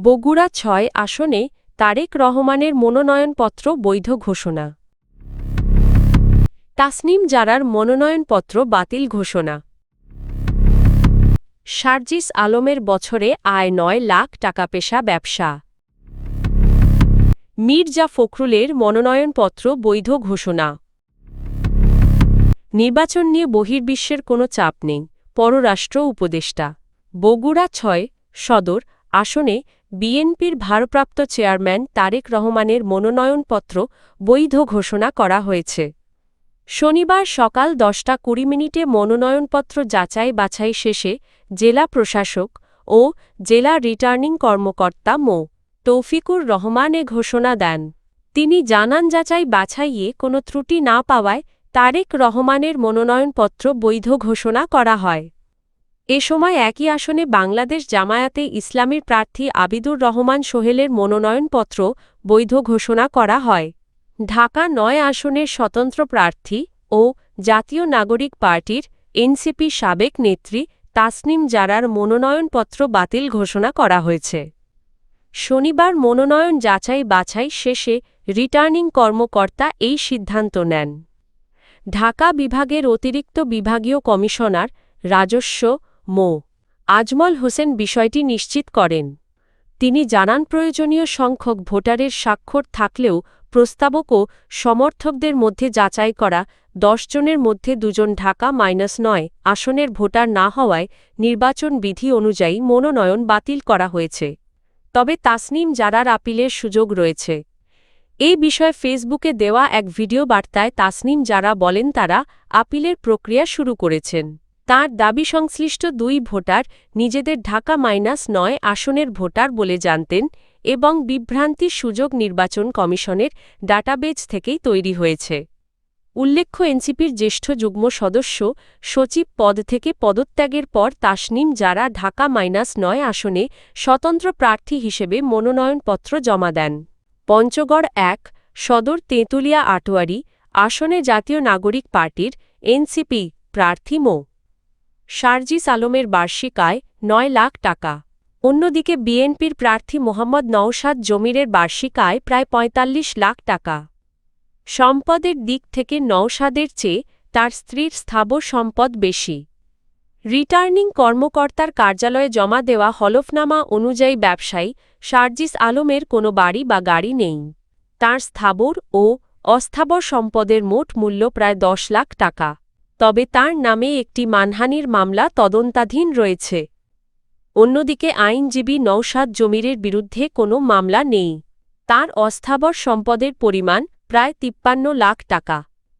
বগুড়া ৬ আসনে তারেক রহমানের মনোনয়নপত্র বৈধ ঘোষণা। তাসনিম জারার মনোনয়নপত্র বাতিল ঘোষণা। সার্জিস আলমের বছরে আয় ৯ লাখ টাকা পেশা ব্যবসা। মির্জা ফখরুলের মনোনয়নপত্র বৈধ ঘোষণা। নির্বাচন নিয়ে বহির্বিশ্বের কোনো চাপ নেই, পররাষ্ট্র উপদেষ্টা। বগুড়া ৬ সদর আসনে বিএনপির ভারপ্রাপ্ত চেয়ারম্যান তারেক রহমানের মনোনয়নপত্র বৈধ ঘোষণা করা হয়েছে। শনিবার সকাল 10:20 মনোনয়নপত্র যাচাই বাছাই শেষে জেলা প্রশাসক ও জেলা রিটার্নিং কর্মকর্তা মো. তৌফিকুর রহমান এ ঘোষণা দেন। তিনি জানান, যাচাই বাছাইয়ে কোনো ত্রুটি না পাওয়ায় তারেক রহমানের মনোনয়নপত্র বৈধ ঘোষণা করা হয়। এ সময় একই আসনে বাংলাদেশ জামায়াতে ইসলামীর প্রার্থী আবিদুর রহমান সোহেলের মনোনয়নপত্র বৈধ ঘোষণা করা হয়। ঢাকা ৯ আসনের স্বতন্ত্র প্রার্থী ও জাতীয় নাগরিক পার্টির এনসিপি সাবেক নেত্রী তাসনিম জারার মনোনয়নপত্র বাতিল ঘোষণা করা হয়েছে। শনিবার মনোনয়ন যাচাই বাছাই শেষে রিটার্নিং কর্মকর্তা এই সিদ্ধান্ত নেন। ঢাকা বিভাগের অতিরিক্ত বিভাগীয় কমিশনার রাজস্ব মো. আজমল হোসেন বিষয়টি নিশ্চিত করেন। তিনি জানান, প্রয়োজনীয় সংখ্যক ভোটারের স্বাক্ষর থাকলেও প্রস্তাবক ও সমর্থকদের মধ্যে যাচাই করা ১০ জনের মধ্যে ২ জন ঢাকা-৯ আসনের ভোটার না হওয়ায় নির্বাচন বিধি অনুযায়ী মনোনয়ন বাতিল করা হয়েছে। তবে তাসনিম জারার আপিলের সুযোগ রয়েছে। এই বিষয়ে ফেসবুকে দেওয়া এক ভিডিও বার্তায় তাসনিম জারা বলেন, তারা আপিলের প্রক্রিয়া শুরু করেছেন। তাঁর দাবি, সংশ্লিষ্ট ২ ভোটার নিজেদের ঢাকা-৯ আসনের ভোটার বলে জানতেন এবং বিভ্রান্তির সুযোগ নির্বাচন কমিশনের ডাটাবেজ থেকেই তৈরি হয়েছে। উল্লেখ্য, এনসিপির জ্যেষ্ঠ যুগ্ম সদস্য সচিব পদ থেকে পদত্যাগের পর তাসনিম জারা ঢাকা-৯ আসনে স্বতন্ত্র প্রার্থী হিসেবে মনোনয়নপত্র জমা দেন। পঞ্চগড় ১ সদর তেঁতুলিয়া আটোয়ারী আসনে জাতীয় নাগরিক পার্টির এনসিপি প্রার্থী মো. সার্জিস আলমের বার্ষিক আয় ৯ লাখ টাকা। অন্যদিকে বিএনপির প্রার্থী মোহাম্মদ নওশাদ জমিরের বার্ষিক আয় প্রায় ৪৫ লাখ টাকা। সম্পদের দিক থেকে নওশাদের চেয়ে তার স্ত্রীর স্থাবর সম্পদ বেশি। রিটার্নিং কর্মকর্তার কার্যালয়ে জমা দেওয়া হলফনামা অনুযায়ী ব্যবসায়ী সার্জিস আলমের কোনো বাড়ি বা গাড়ি নেই। তাঁর স্থাবর ও অস্থাবর সম্পদের মোট মূল্য প্রায় ১০ লাখ টাকা। তবে তাঁর নামে একটি মানহানির মামলা তদন্তাধীন রয়েছে। অন্যদিকে আইনজীবী নওশাদ জমিরের বিরুদ্ধে কোনো মামলা নেই। তাঁর অস্থাবর সম্পদের পরিমাণ প্রায় ৫৩ লাখ টাকা।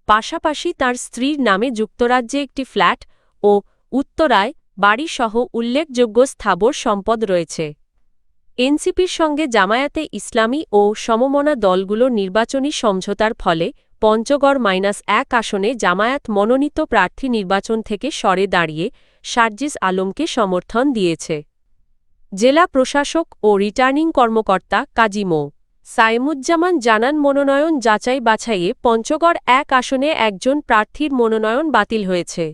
পাশাপাশি তাঁর স্ত্রীর নামে যুক্তরাজ্যে একটি ফ্ল্যাট ও উত্তরায় বাড়িসহ উল্লেখযোগ্য স্থাবর সম্পদ রয়েছে। এনসিপির সঙ্গে জামায়াতে ইসলামী ও সমমনা দলগুলোর নির্বাচনী সমঝোতার ফলে পঞ্চগড়-১ আসনে জামায়াত মনোনীত প্রার্থী নির্বাচন থেকে সরে দাঁড়িয়ে সার্জিস আলমকে সমর্থন দিয়েছে। জেলা প্রশাসক ও রিটার্নিং কর্মকর্তা কাজী মো. সায়েমুজ্জামান জানান, মনোনয়ন যাচাই বাছাইয়ে পঞ্চগড় ১ আসনে একজন প্রার্থীর মনোনয়ন বাতিল হয়েছে।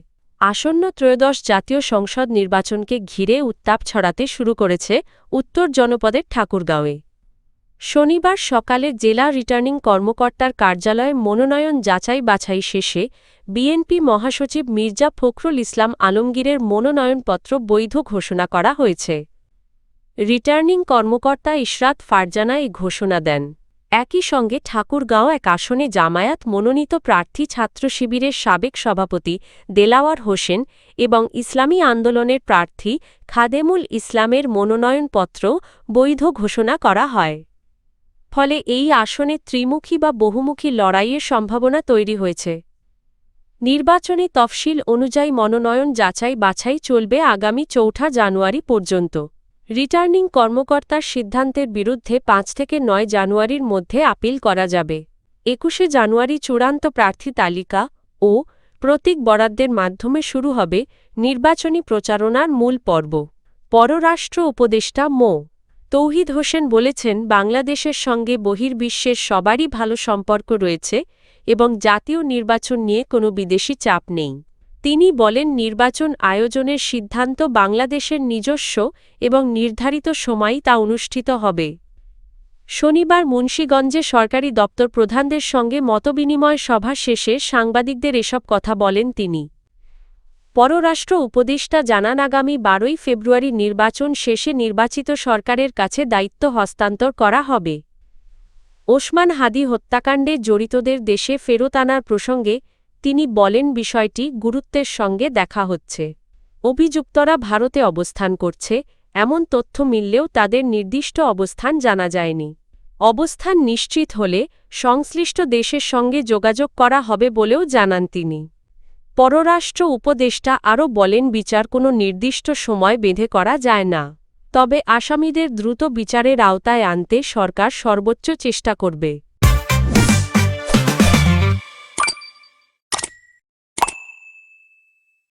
আসন্ন ত্রয়োদশ জাতীয় সংসদ নির্বাচনকে ঘিরে উত্তাপ ছড়াতে শুরু করেছে উত্তর জনপদের ঠাকুরগাঁওয়ে। শনিবার সকালে জেলা রিটার্নিং কর্মকর্তার কার্যালয়ে মনোনয়ন যাচাই বাছাই শেষে বিএনপি মহাসচিব মির্জা ফখরুল ইসলাম আলমগীরের মনোনয়নপত্র বৈধ ঘোষণা করা হয়েছে। রিটার্নিং কর্মকর্তা ইশরাত ফারজানা এই ঘোষণা দেন। একই সঙ্গে ঠাকুরগাঁও ১ আসনে জামায়াত মনোনীত প্রার্থী ছাত্র শিবিরের সাবেক সভাপতি দেলাওয়ার হোসেন এবং ইসলামী আন্দোলনের প্রার্থী খাদেমুল ইসলামের মনোনয়নপত্র বৈধ ঘোষণা করা হয়। ফলে এই আসনে ত্রিমুখী বা বহুমুখী লড়াইয়ের সম্ভাবনা তৈরি হয়েছে। নির্বাচনী তফসিল অনুযায়ী মনোনয়ন যাচাই বাছাই চলবে আগামী ৪ জানুয়ারি পর্যন্ত। রিটার্নিং কর্মকর্তার সিদ্ধান্তের বিরুদ্ধে ৫ থেকে ৯ জানুয়ারির মধ্যে আপিল করা যাবে। ২১ জানুয়ারি চূড়ান্ত প্রার্থী তালিকা ও প্রতীক বরাদ্দের মাধ্যমে শুরু হবে নির্বাচনী প্রচারণার মূল পর্ব। পররাষ্ট্র উপদেষ্টা মো. তৌহিদ হোসেন বলেছেন, বাংলাদেশের সঙ্গে বহির্বিশ্বের সবারই ভালো সম্পর্ক রয়েছে এবং জাতীয় নির্বাচন নিয়ে কোনো বিদেশি চাপ নেই। তিনি বলেন নির্বাচন আয়োজনের সিদ্ধান্ত বাংলাদেশের নিজস্ব এবং নির্ধারিত সময়ই তা অনুষ্ঠিত হবে। শনিবার মুন্সিগঞ্জে সরকারি দপ্তর প্রধানদের সঙ্গে মতবিনিময় সভা শেষে সাংবাদিকদের এসব কথা বলেন তিনি। পররাষ্ট্র উপদেষ্টা জানান আগামী 12ই ফেব্রুয়ারি নির্বাচন শেষে নির্বাচিত সরকারের কাছে দায়িত্ব হস্তান্তর করা হবে। ওসমান হাদি হত্যাকাণ্ডে জড়িতদের দেশে ফেরত আনার প্রসঙ্গে তিনি বলেন বিষয়টি গুরুত্বের সঙ্গে দেখা হচ্ছে। অভিযুক্তরা ভারতে অবস্থান করছে এমন তথ্য মিললেও তাদের নির্দিষ্ট অবস্থান জানা যায়নি। অবস্থান নিশ্চিত হলে সংশ্লিষ্ট দেশের সঙ্গে যোগাযোগ করা হবে বলেও জানান তিনি। পররাষ্ট্র উপদেষ্টা আরও বলেন বিচার কোনো নির্দিষ্ট সময় বেঁধে করা যায় না। তবে আসামিদের দ্রুত বিচারের আওতায় আনতে সরকার সর্বোচ্চ চেষ্টা করবে।